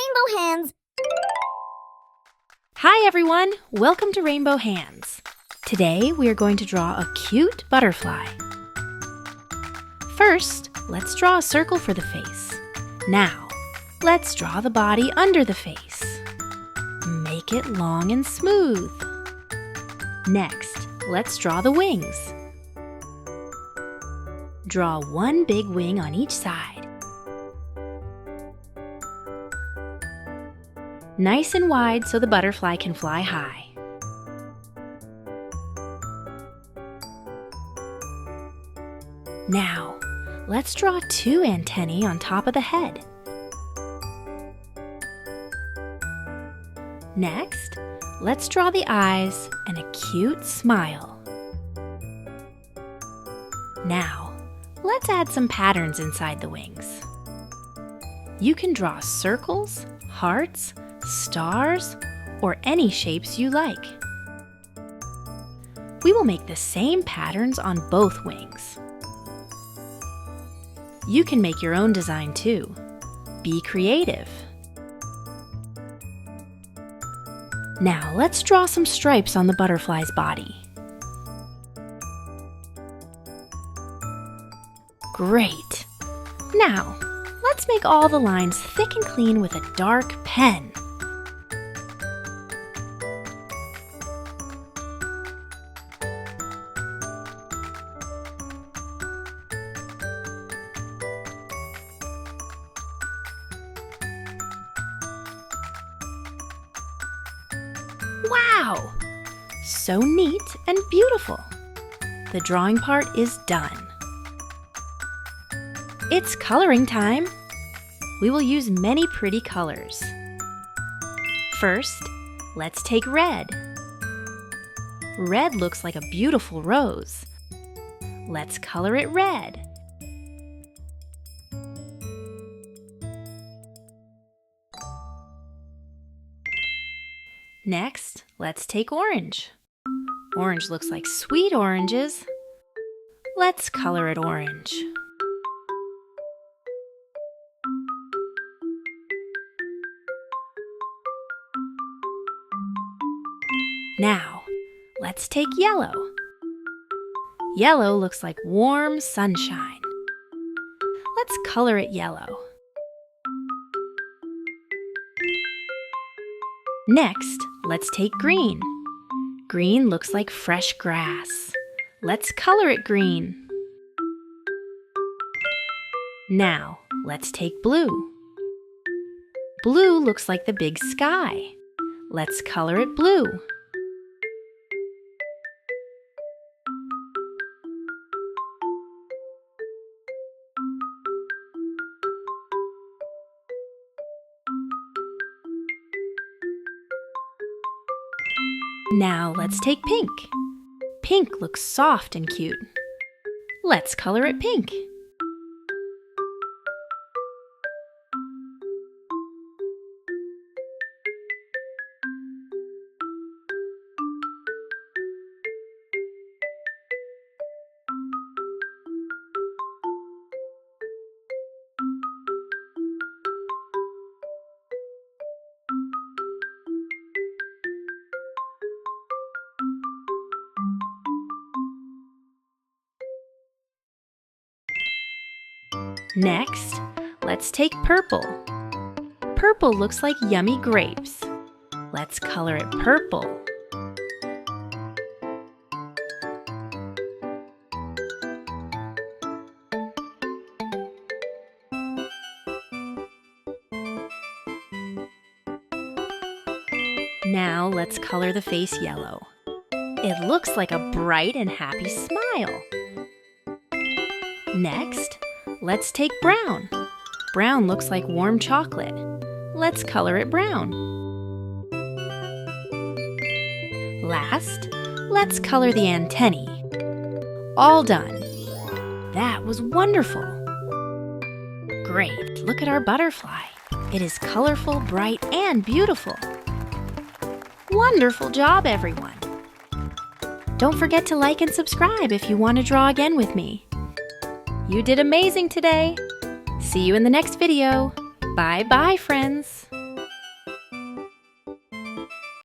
Rainbow Hands! Hi everyone! Welcome to Rainbow Hands. Today we are going to draw a cute butterfly. First, let's draw a circle for the face. Now, let's draw the body under the face. Make it long and smooth. Next, let's draw the wings. Draw one big wing on each side. Nice and wide so the butterfly can fly high. Now, let's draw two antennae on top of the head. Next, let's draw the eyes and a cute smile. Now, let's add some patterns inside the wings. You can draw circles, hearts, stars, or any shapes you like. We will make the same patterns on both wings. You can make your own design too. Be creative. Now let's draw some stripes on the butterfly's body. Great! Now, let's make all the lines thick and clean with a dark pen. Wow! So neat and beautiful. The drawing part is done. It's coloring time. We will use many pretty colors. First, let's take red. Red looks like a beautiful rose. Let's color it red. Next, let's take orange. Orange looks like sweet oranges. Let's color it orange. Now, let's take yellow. Yellow looks like warm sunshine. Let's color it yellow. Next, let's take green. Green looks like fresh grass. Let's color it green. Now, let's take blue. Blue looks like the big sky. Let's color it blue. Now let's take pink. Pink looks soft and cute. Let's color it pink. Next, let's take purple. Purple looks like yummy grapes. Let's color it purple. Now let's color the face yellow. It looks like a bright and happy smile. Next, let's take brown. Brown looks like warm chocolate. Let's color it brown. Last, let's color the antennae. All done. That was wonderful. Great, look at our butterfly. It is colorful, bright, and beautiful. Wonderful job, everyone. Don't forget to like and subscribe if you want to draw again with me. You did amazing today! See you in the next video. Bye-bye, friends!